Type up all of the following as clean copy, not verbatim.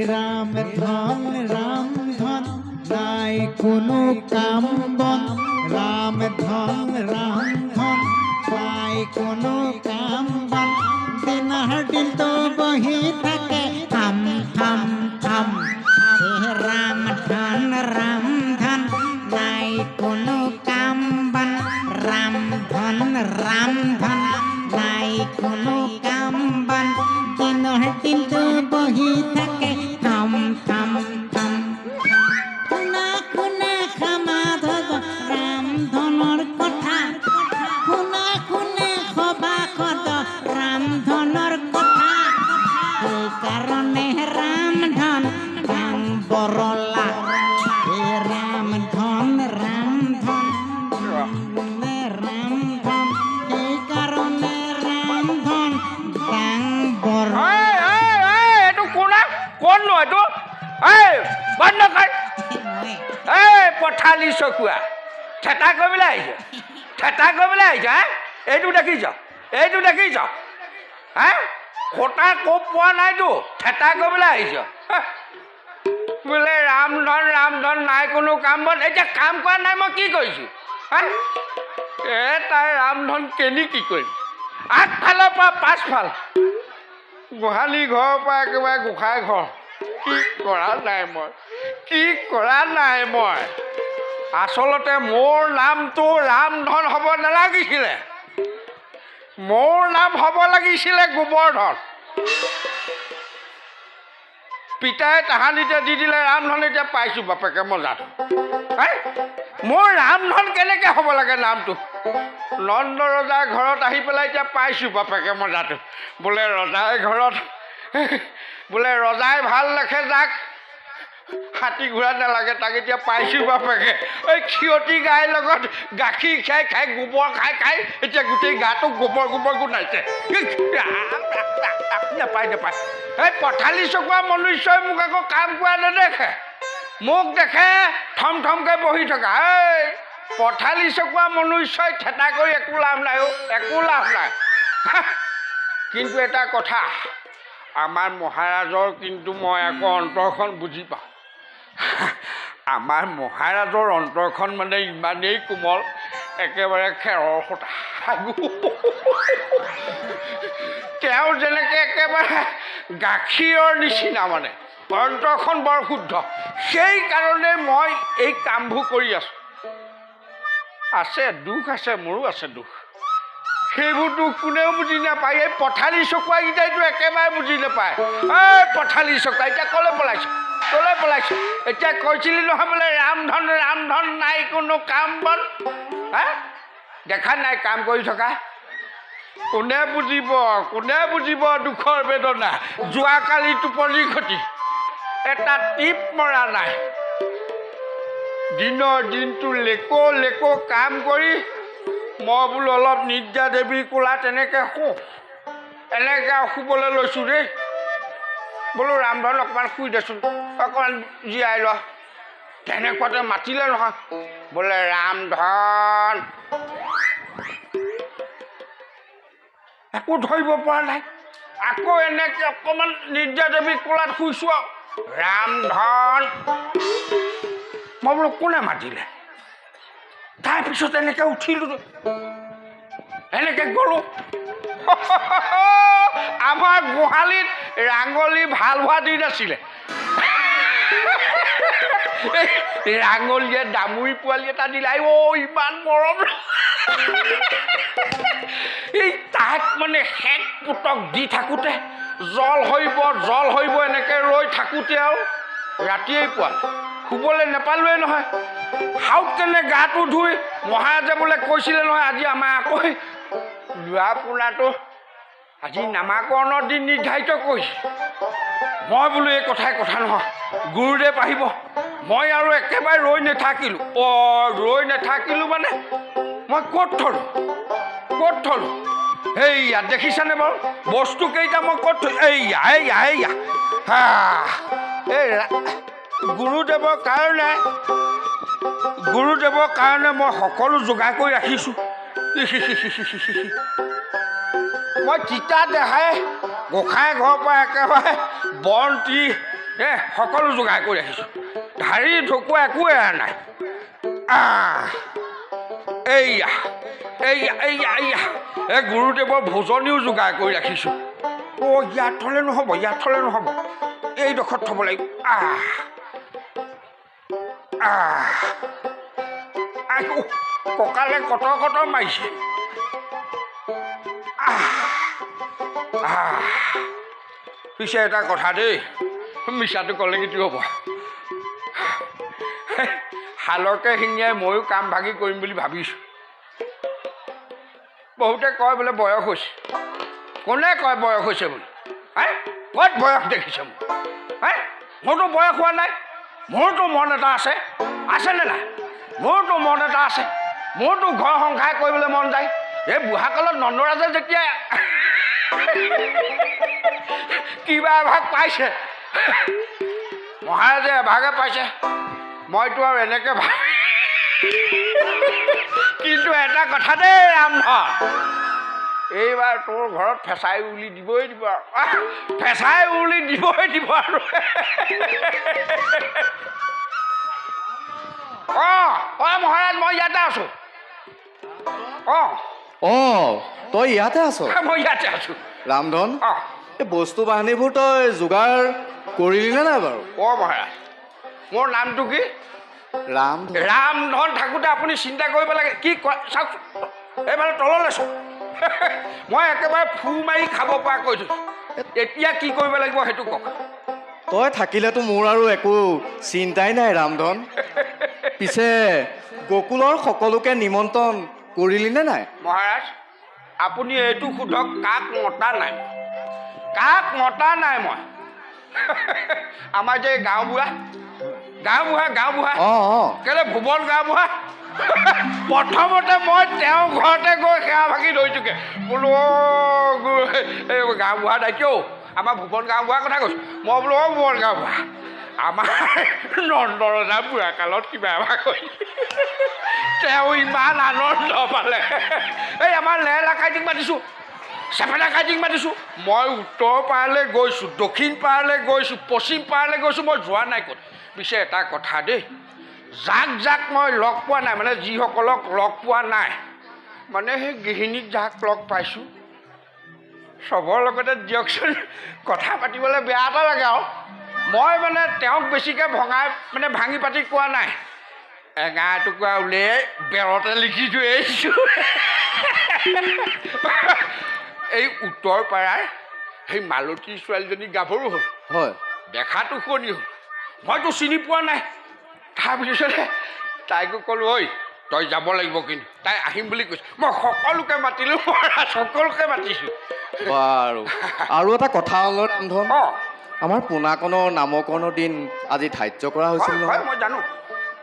ৰাম ধন নাই কোনো কাম বন ৰাম ধন নাই কোনো কাম বন দিনৰ দিন তো বহি থাকে থাম থাম থাম রাম ধন নাই কোনো কাম বন রাম ধন নাই কোনো কাম বন দিনৰ দিন তো বহি থাকে থাম থাম থাম শুনা শুনা সমাধব ৰাম ধনৰ কথা শুনা শুনা সভাসদ ৰাম ধনৰ কথা সেইকাৰণে ৰাম ধন কাম বৰলা ৰাম ধন সেইকাৰণে ৰাম ধন কাম বৰলা এইটো কোনা কোন নো এইটো বন্ধ কৰ পঠালি চকুৱা ঠেটা কৰিবলৈ আহিছ এইটো দেখিছ হা খোটা কোপ পোৱা নাইতো ঠেটা কৰিবলৈ আহিছ বোলে ৰাম ধন নাই কোনো কাম বন এতিয়া কাম কৰা নাই মই কি কৰিছোঁ তাই ৰাম ধন কেনি কি কৰিম আগফালৰ পৰা পাছফাল গোহালি ঘৰৰ পৰা একেবাৰে গোসাঁই ঘৰ কি কৰা নাই মই আচলতে মোৰ নামটো ৰামধন হ'ব নালাগিছিলে মোৰ নাম হ'ব লাগিছিলে গোবৰ্ধন পিতাই তাহানিতে দি দিলে ৰামধন এতিয়া পাইছোঁ বাপেকে মজাটো মোৰ ৰামধন কেনেকৈ হ'ব লাগে নামটো নন্দ ৰজাৰ ঘৰত আহি পেলাই এতিয়া পাইছোঁ বাপেকে মজাটো বোলে ৰজাই ঘৰত বোলে ৰজাই ভাল লেখে যাক হাতী ঘোঁৰা নালাগে তাক এতিয়া পাইছোঁ বাপেকে ক্ষিয়তী গাইৰ লগত গাখীৰ খাই গোবৰ খাই এতিয়া গোটেই গাটো গোবৰ গোন্ধাইছে নাপায় পঠালি চকুৱা মনুষ্যই মোক আকৌ কাম কৰা নেদেখে মোক দেখে থমকৈ বহি থকা পঠালি চকুৱা মনুষ্যই ঠেটা কৰি একো লাভ নাই কিন্তু এটা কথা আমাৰ মহাৰাজৰ কিন্তু মই আকৌ অন্তৰখন বুজি পাওঁ আমাৰ মহাৰাজৰ অন্তৰখন মানে ইমানেই কোমল একেবাৰে খেৰৰ সূতা তেওঁ যেনেকৈ একেবাৰে গাখীৰৰ নিচিনা মানে অন্তৰখন বৰ শুদ্ধ সেইকাৰণে মই এই কামবোৰ কৰি আছোঁ দুখ আছে মোৰো আছে দুখ সেইবোৰ দুখ কোনেও বুজি নাপায় এই পঠালি চকুৱাকেইটাইতো একেবাৰে বুজি নাপায় পঠালি চকুৱা এতিয়া ক'লৈ পলাইছ এতিয়া কৈছিলি নহয় বোলে ৰামধন নাই কোনো কাম বন দেখা নাই কাম কৰি থকা কোনে বুজিব দুখৰ বেদনা যোৱাকালি টোপনি খতি এটা টিপ মৰা নাই দিনটো লেকো কাম কৰি মই বোলো অলপ নিদ্ৰা দেৱীৰ কোলাত এনেকৈ শুবলৈ লৈছোঁ দেই বোলো ৰামধন অকণমান শুই দেচোন অকণমান জীয়াই ল তেনেকুৱাতে মাতিলে নহয় বোলে ৰামধন একো ধৰিব পৰা নাই আকৌ এনেকৈ অকণমান নিদ্ৰা দেৱীৰ কোলাত শুইছোঁ আৰু ৰামধন মই বোলো কোনে মাতিলে তাৰপিছত এনেকৈ উঠিলোঁ এনেকৈ গ'লোঁ আমাৰ গোহালিত ৰাঙলী ভাল হোৱা দিন আছিলে ৰাঙলীয়ে দামুৰি পোৱালি এটা দিলে ইমান মৰম এই তাক মানে হেক পুতক দি থাকোঁতে জল হৰিব এনেকৈ ৰৈ থাকোঁতে আৰু ৰাতিয়েই পোৱা শুবলৈ নাপালোৱেই নহয় হাউত কেনে গাটো ধুই মহাৰাজে বোলে কৈছিলে নহয় আজি আমাৰ আকৌ লোৱা পোনাটো আজি নামাকৰণৰ দিন নিৰ্ধাৰিত কৰিছে মই বোলো এই কথা নহয় গুৰুদেৱ আহিব মই আৰু একেবাৰে ৰৈ নাথাকিলোঁ মানে মই ক'ত থলোঁ এইয়া দেখিছানে বাৰু বস্তুকেইটা মই ক'ত থৈ এইয়া এই গুৰুদেৱৰ কাৰণে মই সকলো যোগাৰ কৰি ৰাখিছোঁ মই তিতা দেখাই গোসাঁই ঘৰৰ পৰা একেবাৰে বন্তি সকলো যোগাৰ কৰি ৰাখিছোঁ ঢাৰি ঢকুৱা একো এৰা নাই এইয়া এইয়া এইয়া এইয়া এই গুৰুদেৱৰ ভোজনীও যোগাৰ কৰি ৰাখিছোঁ ইয়াত থ'লে নহ'ব এইডোখৰত থ'ব লাগিব কঁকালে কটৰ মাৰিছে পিছে এটা কথা দেই মিছাটো ক'লে কি হ'ব শালকে শিঙিয়াই ময়ো কাম ভাগি কৰিম বুলি ভাবিছোঁ বহুতে কয় বোলে বয়স হৈছে কোনে কয় বয়স হৈছে বুলি ক'ত বয়স দেখিছে মোৰ মোৰতো বয়স হোৱা নাই মোৰতো মন এটা আছেনে নাই মোৰতো মন এটা আছে মোৰতো ঘৰ সংসাৰ কৰিবলৈ মন যায় এই বুঢ়াকালত নন্দৰাজে যেতিয়া কিবা এভাগ পাইছে মহাৰাজে এভাগে পাইছে মইতো আৰু এনেকৈ কিন্তু এটা কথা দেই ৰামধন এইবাৰ তোৰ ঘৰত ফেঁচাই উলি দিবই দিব আৰু ফেঁচাই উলি দিবই দিব আৰু মহাৰাজ মই ইয়াতে আছোঁ তই ইয়াতে আছ মই ইয়াতে আছোঁ ৰামধন এই বস্তু বাহিনীবোৰ তই যোগাৰ কৰিলি নে নাই বাৰু মহাৰাজ মোৰ নামটো কি ৰামধন ৰামধন থাকোঁতে আপুনি চিন্তা কৰিব লাগে কি চাওক এইফালে তললৈ চাওক মই একেবাৰে ফু মাৰি খাব পৰা কৈছোঁ এতিয়া কি কৰিব লাগিব সেইটো কওক তই থাকিলেতো মোৰ আৰু একো চিন্তাই নাই ৰামধন পিছে গকুলৰ সকলোকে নিমন্ত্ৰণ কৰিলি নে নাই মহাৰাজ আপুনি এইটো সোধক কাক মতা নাই মই আমাৰ যে গাঁওবুঢ়া কেলে ভুৱন গাঁওবুঢ়া প্ৰথমতে মই তেওঁৰ ঘৰতে গৈ সেৱা ভাগি ধৰিছোঁগৈ বোলো এই গাঁওবুঢ়া দায়িত্ব আমাৰ ভুৱন গাঁওবুঢ়াৰ কথা কৈছোঁ মই বোলো ভুৱন গাঁওবুঢ়া আমাৰ নন্দৰজা বুঢ়া কালত কিবা এবাৰ কৰি তেওঁ ইমান আনন্দ পালে এই আমাৰ লেহেলা কাইটিক মাতিছোঁ চেপেটা কাইটিক মাতিছোঁ মই উত্তৰ পাৰলৈ গৈছোঁ দক্ষিণ পাৰলৈ গৈছোঁ পশ্চিম পাৰলৈ গৈছোঁ মই যোৱা নাই ক'ত পিছে এটা কথা দেই যাক মই লগ পোৱা নাই মানে যিসকলক লগ পোৱা নাই মানে সেই গৃহিণীক যাক লগ পাইছোঁ চবৰ লগতে দিয়কচোন কথা পাতিবলৈ বেয়া এটা লাগে আৰু মই মানে তেওঁক বেছিকৈ ভাঙি পাতি কোৱা নাই এঙা এটুকুৰা উলিয়াই বেৰতে লিখি থৈ আহিছোঁ এই উত্তৰ পাৰাৰ সেই মালতী ছোৱালীজনী গাভৰু হ'ল হয় দেখাটো শুৱনি হ'ল মইতো চিনি পোৱা নাই তাৰপিছতে তাইকো ক'লোঁ ঐ তই যাব লাগিব কিন্তু তাই আহিম বুলি কৈছে মই সকলোকে মাতিলোঁ মহাৰাজ সকলোকে মাতিছোঁ বাৰু আৰু এটা কথা হ'ল ৰামধন আমাৰ পোনাকণৰ নামকৰণৰ দিন আজি ধাৰ্য কৰা হৈছিল হয় মই জানো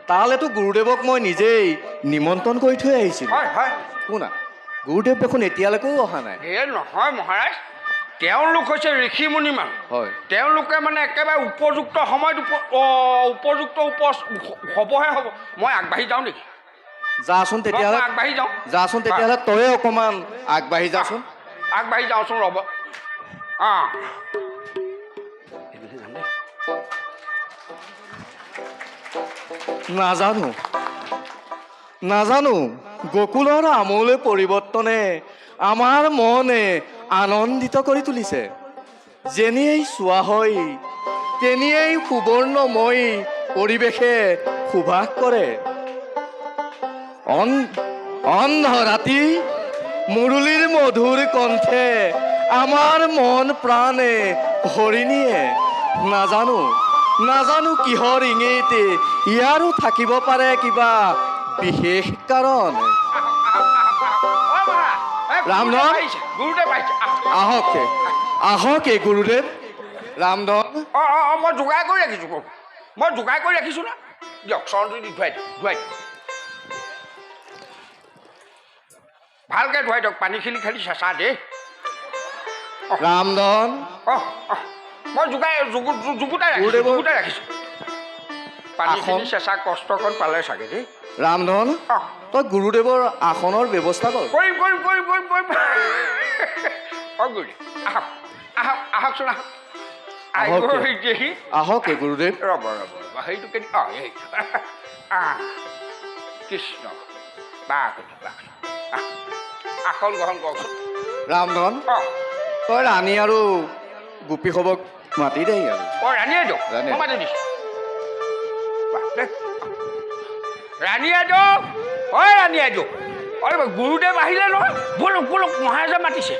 তালৈতো গুৰুদেৱক মই নিজেই নিমন্ত্ৰণ কৰি থৈ আহিছিলোঁ হয় শুনা গুৰুদেৱ দেখোন এতিয়ালৈকেও অহা নাই নহয় মহাৰাজ তেওঁলোক হৈছে ঋষি মুনিমান হয় তেওঁলোকে মানে একেবাৰে উপযুক্ত সময়ত উপযুক্ত হ'বহে হ'ব মই আগবাঢ়ি যাওঁ নেকি যাচোন তেতিয়াহ'লে তয়ে অকণমান আগবাঢ়ি যাচোন আগবাঢ়ি যাওঁচোন ৰ'ব নাজানো গকুলৰ আমোলে পৰিৱৰ্তনে আমাৰ মনে আনন্দিত কৰি তুলিছে যেনিয়েই চোৱা হয় তেনিয়েই সুবৰ্ণময় পৰিৱেশে সুবাস কৰে অন্ধ ৰাতি মুৰুলীৰ মধুৰ কণ্ঠে আমাৰ মন প্ৰাণে হৰি নিয়ে নাজানো কিহৰ ইংগিত ইয়াৰো থাকিব পাৰে কিবা বিশেষ কাৰণ ৰামধন আহক গুৰুদেৱ ৰামধন মই যোগাৰ কৰি ৰাখিছোঁ না দিয়ক চৰণটো দি ধুৱাই ভালকৈ ধুৱাই দিয়ক পানীখিনি খালি চেঁচা দেই ৰামধন মই জুগুতাই ৰাখিছোঁ পানীখিনি চেঁচা কষ্টকণ পালে চাগে দেই ৰামধন তই গুৰুদেৱৰ আসনৰ ব্যৱস্থা কৰ কৰিম গুৰুদেৱ আহকচোন আহক আহক দেহি আহক গুৰুদেৱ ৰ'ব সেইটো কেনে এইটো কৃষ্ণ বাঘ আসন গ্ৰহণ কৰকচোন ৰামধন তই ৰাণী আৰু গোপীসৱক মাতি দেই আৰু ৰাণী আইদেউ ৰাণী। মই মাতি দিছোঁ ৰাণী আইদেউ ৰাণী আইদেউ গুৰুদেৱ আহিলে নহয় বলক বলক মহাৰাজে মাতিছে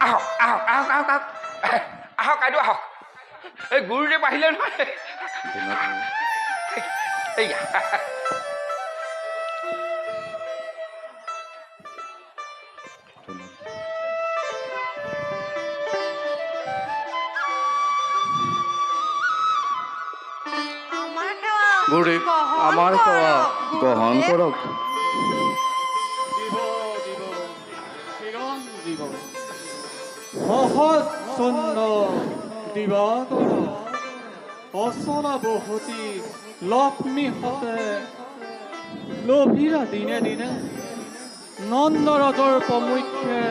আহক আহক আহক আহক আহক আহক আইদেউ আহক এই গুৰুদেৱ আহিলে নহয় এইয়া গুৰুদেৱ আমাৰ সেৱা গ্ৰহণ কৰক সহজ সুন্দৰ দিবাকৰ অচলা বহুতি লক্ষ্মী হতে লোভীৰা দিনে দিনে নন্দৰাজৰ প্ৰমুখ্যে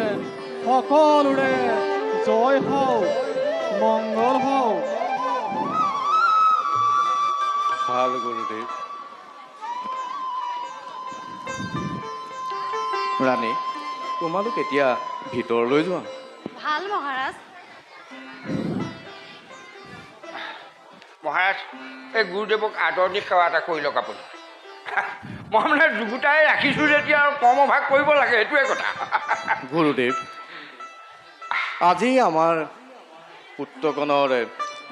সকলোৰে জয় হওক মংগল হওক ভাল গুৰুদেৱ ৰাণী তোমালোক এতিয়া ভিতৰলৈ যোৱা ভাল মহাৰাজ মহাৰাজ এই গুৰুদেৱক আদৰণি সেৱা এটা কৰি লওক আপুনি মই মানে যুগুতাই ৰাখিছোঁ যেতিয়া আৰু কৰ্মভাগ কৰিব লাগে সেইটোৱে কথা গুৰুদেৱ আজি আমাৰ পুত্ৰকণৰ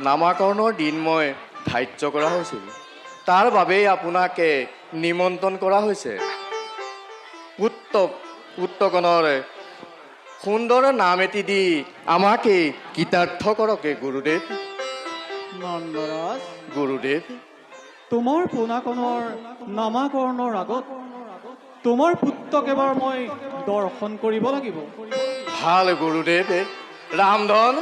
নামাকৰণৰ দিন মই ধাৰ্য কৰা হৈছিল তাৰ বাবেই আপোনাকে নিমন্ত্ৰণ কৰা হৈছে পুত্ৰকণৰ সুন্দৰ নাম এটি দি আমাকে কৃতাৰ্থ কৰকে গুৰুদেৱ নন্দৰাজ গুৰুদেৱ তোমাৰ পোনাকণৰ নামাকৰণৰ আগত তোমাৰ পুত্ৰক এবাৰ মই দৰ্শন কৰিব লাগিব ভাল গুৰুদেৱ ৰামধন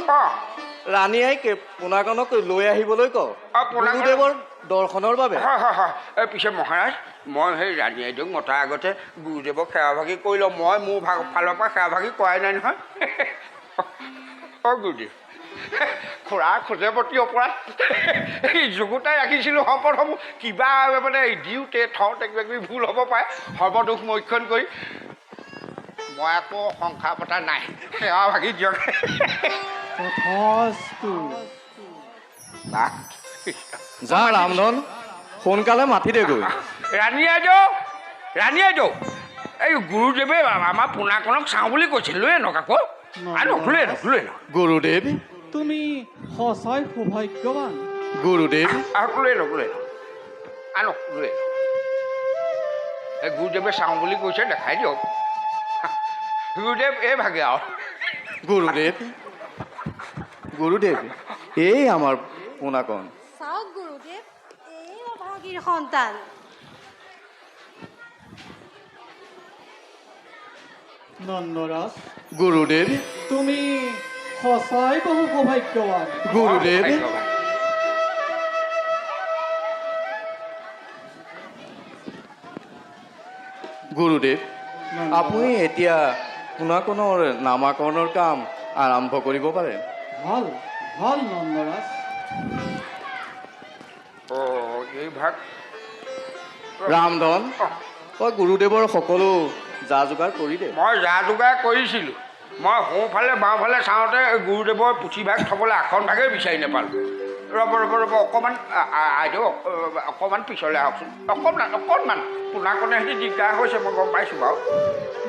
ৰাণীয়ে পোনাকণক লৈ আহিবলৈ কওঁ গুৰুদেৱৰ দৰ্শনৰ বাবে হয় হয় হয় এই পিছে মহাৰাজ মই সেই ৰাণী আইদেউক মতাৰ আগতে গুৰুদেৱক সেৱা ভাগি কৰি লওঁ মই মোৰ ফালৰ পৰা সেৱা ভাগি কৰাই নাই নহয় গুৰুদেৱ খুৰাৰ খোজে প্ৰতি অপৰাধ এই যুগুতাই ৰাখিছিলোঁ সম্পদসমূহ কিবা মানে দিওঁতে থওঁতে কিবা কিবি ভুল হ'ব পাৰে সৰ্বদোষ মৈক্ষণ কৰি মই আকৌ সংসাৰ পতা নাই সেৱা ভাগি দিয়ক তথাস্তু যা ৰামধন সোনকালে মাতি দেগৈ ৰাণী আইদেউ এই গুৰুদেৱে আমাৰ পোনাকণক চাওঁ বুলি কৈছিল লৈ আনক আকৌ আনক লৈ আনক গুৰুদেৱ তুমি সঁচাই সৌভাগ্যৱান গুৰুদেৱ লৈ আনক আনক লৈ আনক এই গুৰুদেৱে চাওঁ বুলি কৈছে দেখাই দিয়ক গুৰুদেৱ এই ভাগে আৰু গুৰুদেৱ এই আমাৰ পোনাকণ চাওক গুৰুদেৱ এই অভাগীৰ সন্তান নন্দৰাজ গুৰুদেৱ তুমি সঁচাই বহু সৌভাগ্যৱান গুৰুদেৱ গুৰুদেৱ আপুনি এতিয়া পোনাকণৰ নামাকৰণৰ কাম আৰম্ভ কৰিব পাৰে ভাল ভাল নন্দৰাজ এই ভাগ ৰামধন তই গুৰুদেৱৰ সকলো যা যোগাৰ কৰি দে মই যা যোগাৰ কৰিছিলোঁ মই সোঁফালে বাওঁফালে চাওঁতে গুৰুদেৱৰ পুথিভাগ থ'বলৈ আসন ভাগেই বিচাৰি নাপালোঁ ৰ'ব অকণমান আইদেউ অকণমান পিছলৈ আহকচোন অকণমান পোনাকণে সিহঁতি দিগদাৰ হৈছে মই গম পাইছোঁ বাৰু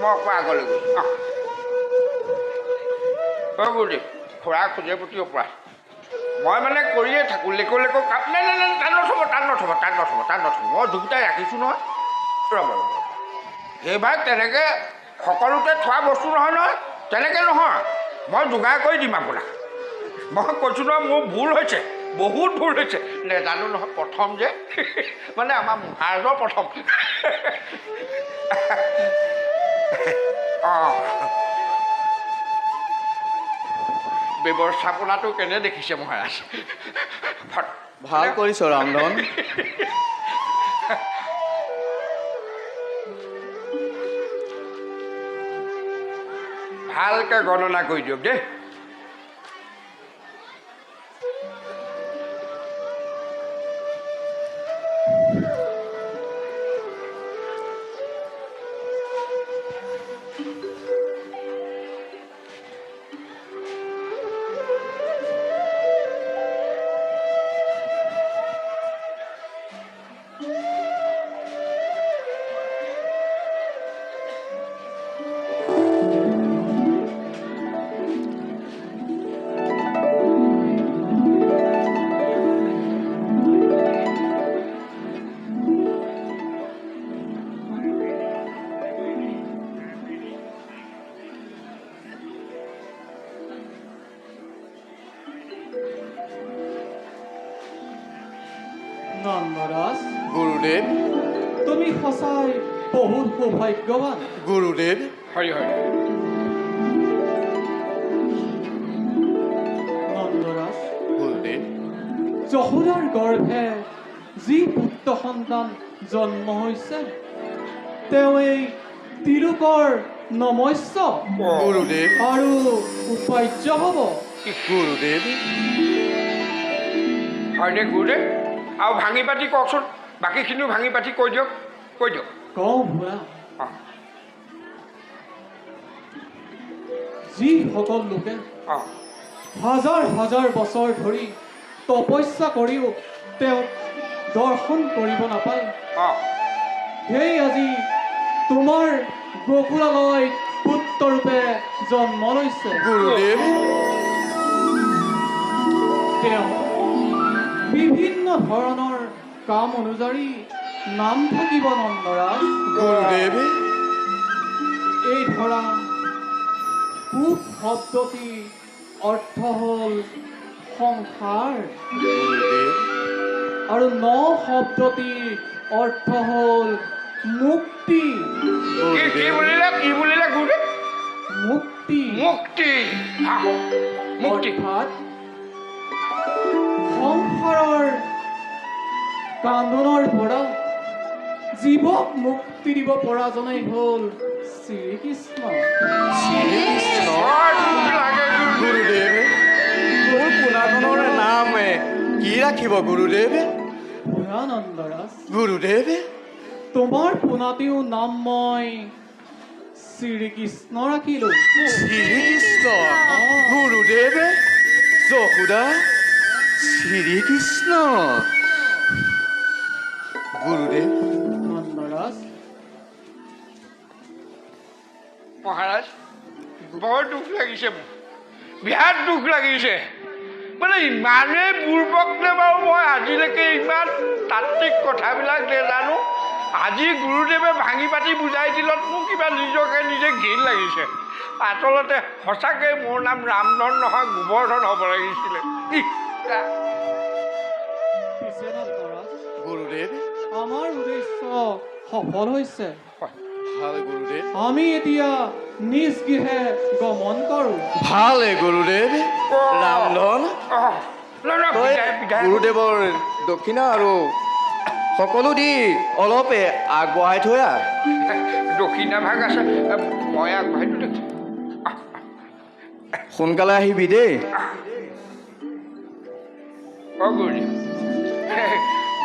মই অকণমান আগলৈ গৈছোঁ গুৰুদেৱ খুৰা খোজে প্ৰতি অপৰাধ মই মানে কৰিয়ে থাকোঁ লেকো কাম নাই তাত নথ'ব মই যুগুতাই ৰাখিছোঁ নহয় ৰ'ব সেইভাগ তেনেকৈ সকলোতে থোৱা বস্তু নহয় তেনেকৈ নহয় মই যোগাৰ কৰি দিম আপোনাক মই কৈছোঁ নহয় মোৰ ভুল হৈছে বহুত ভুল হৈছে নেজানো নহয় প্ৰথম যে মানে আমাৰ মহাৰাজৰ প্ৰথম অঁ ব্যৱস্থাপনাটো কেনে দেখিছে মহাৰাজ ভাল কৰিছ ৰামধন। ভালকে গণনা কৰি দিয়ক দেই। নন্দৰাজ, গুৰুদেৱ, তুমি সঁচাই বহুত সৌভাগ্যৱান। গুৰুদেৱ, হৰি হৰি। নন্দৰাজ, গুৰুদেৱ, যশোদাৰ গৰ্ভে যি পুত্ৰ সন্তান জন্ম হৈছে তেওঁ এই তিলোকৰ নমস্য গুৰুদেৱ, আৰু উপাৰ্য হ'ব। গুৰুদেৱ, হয়নে গুৰুদেৱ? আৰু ভাঙি পাতি কওকচোন, বাকীখিনিও ভাঙি পাতি কৈ দিয়ক, কৈ দিয়ক। কওঁ ভুৱা, অঁ যিসকল লোকে অঁ হাজাৰ হাজাৰ বছৰ ধৰি তপস্যা কৰিও তেওঁক দৰ্শন কৰিব নাপায়, অঁ সেই আজি তোমাৰ গকুলালয় পুত্ৰৰূপে জন্ম লৈছে। গুৰুদেৱ, তেওঁ বিভিন্ন ধৰণৰ কাম অনুযায়ী নাম থাকিব নন্দৰাজ। গুৰুদেৱ, এই ধৰা পূব শব্দটি অৰ্থ হ'ল সংসাৰ গুৰুদেৱ, আৰু ন শব্দটিৰ অৰ্থ হ'ল মুক্তি। কি বুলিলে গুৰুদেৱ? মুক্তি মুক্তি। মুক্তি। অৰ্থাৎ সংসাৰৰ কান্দোনৰ পৰা জীৱক মুক্তি দিব পৰাজনেই হ'ল শ্ৰীকৃষ্ণ। শ্ৰীকৃষ্ণ। বৰ দুখ লাগে গুৰুদেৱ। গুৰুদেৱ, মোৰ পোনাখনৰ নাম কি ৰাখিব গুৰুদেৱ? ভয়ানন্দৰাজ, গুৰুদেৱ, তোমাৰ পোনাটিও নাম মই শ্ৰীকৃষ্ণ ৰাখিলোঁ। শ্ৰীকৃষ্ণ। গুৰুদেৱ, যশোদা, শ্ৰীকৃষ্ণ। গুৰুদেৱ, নন্দৰাজ, মহাৰাজ, বৰ দুখ লাগিছে মোৰ, বিৰাট দুখ লাগিছে। মানে ইমানেই বুৰ্বক নে বাৰু, মই আজিলৈকে ইমান তাত্বিক কথাবিলাক নাজানো। আজি গুৰুদেৱে ভাঙি পাতি বুজাই দিলত মোৰ কিবা নিজকে নিজে ঘিণ লাগিছে। আচলতে সঁচাকৈ মোৰ নাম ৰামধন নহয়, গোবৰ্ধন হ'ব লাগিছিলে। পিছে নন্দৰাজ, গুৰুদেৱ, আমাৰ উদ্দেশ্য সফল হৈছে। ভাল গুৰুদেৱ, আমি এতিয়া নিজ গৃহে গমন কৰোঁ। ভালে গুৰুদেৱ। ৰামধন, তই গুৰুদেৱৰ দক্ষিণা আৰু সকলো দি অলপে আগবঢ়াই থৈ আহ। দক্ষিণা ভাগ আছে, মই আগবাঢ়ি দেখোঁ। সোনকালে আহিবি দেই। অঁ গুৰুদেৱ,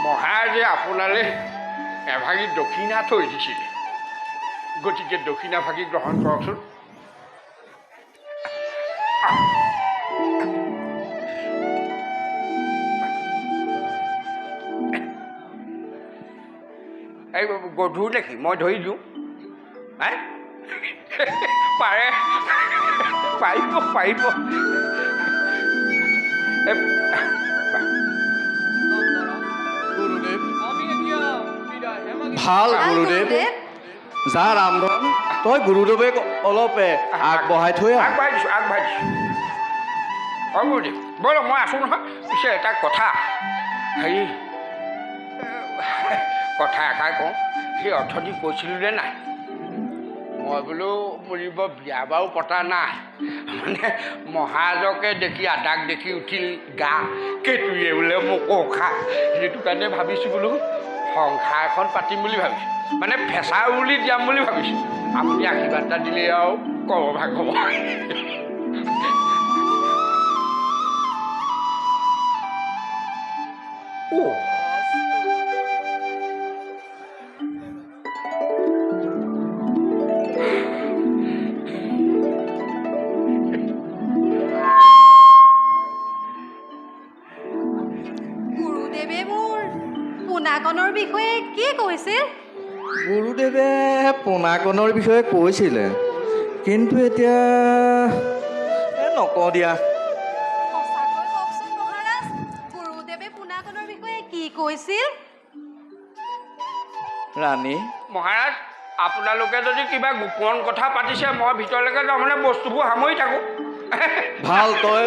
মহাৰাজে আপোনালৈ এভাগি দক্ষিণা থৈ দিছিলে, গতিকে দক্ষিণা ভাগি গ্ৰহণ কৰকচোন। এই গধুৰ নেকি? মই ধৰি দিওঁ। হে পাৰে, পাৰিব পাৰিব। গুৰুদেৱ, আমি এতিয়া বিদায়হে মাগিম। ভাল গুৰুদেৱ। যা ৰামধন, তই গুৰুদেৱক অলপে আগবঢ়াই থৈ আহ। আগবাঢ়ি দিছোঁ, আগবাঢ়ি দিছোঁ। অঁ গুৰুদেৱ, ব'লক মই আছোঁ নহয়। পিছে এটা কথা, হেৰি কথা এষাৰ কওঁ, সেই অৰ্থটি কৈছিলোঁ নে নাই? মই বোলো বুলিব বিয়া বাৰু পতা নাই মানে মহাৰাজকে দেখি আদাক দেখি উঠিল গা কেতুৱে বোলে মোকো খা সেইটো কাৰণে ভাবিছোঁ বোলো সংসাৰ এখন পাতিম বুলি ভাবিছোঁ মানে ফেঁচা উৰুলি দিয়াম বুলি ভাবিছোঁ আপুনি আশীৰ্বাদ এটা দিলে আৰু ক'ব ভাগব গুৰুদেৱে মোৰ পোনাকণৰ বিষয়ে কি কৈছিল গুৰুদেৱে পোনাকণৰ বিষয়ে কৈছিলে কিন্তু এতিয়া নকওঁ দিয়া সঁচাকৈ কওকচোন মহাৰাজ গুৰুদেৱে পোনাকণৰ বিষয়ে কি কৈছিল ৰাণী মহাৰাজ আপোনালোকে যদি কিবা গোপন কথা পাতিছে মই ভিতৰলৈকে তাৰমানে বস্তুবোৰ সামৰি থাকোঁ ভাল তই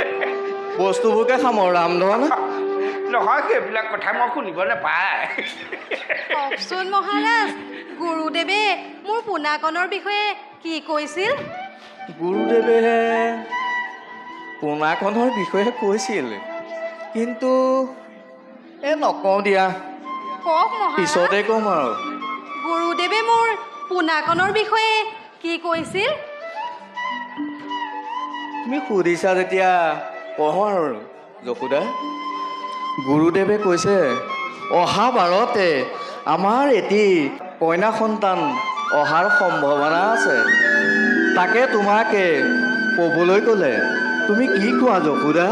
বস্তুবোৰকে সামৰ ৰামধন নহয় সেইবিলাক কথা মই শুনিব নাপায় কওকচোন মহাৰাজ গুৰুদেৱে মোৰ পোনাকণৰ বিষয়ে কি কৈছিল গুৰুদেৱে পোনাকণৰ বিষয়ে কৈছিল কিন্তু নকওঁ দিয়া কওক মহাৰাজ পিছতে ক'ম আৰু গুৰুদেৱে মোৰ পোনাকণৰ বিষয়ে কি কৈছিল তুমি সুধিছা যেতিয়া কওঁ আৰু যশোদা গুৰুদেৱে কৈছে অহা বাৰতে আমাৰ এটি কন্যা সন্তান অহাৰ সম্ভাৱনা আছে তাকে তোমাকে ক'বলৈ ক'লে তুমি কি কোৱা যশোদা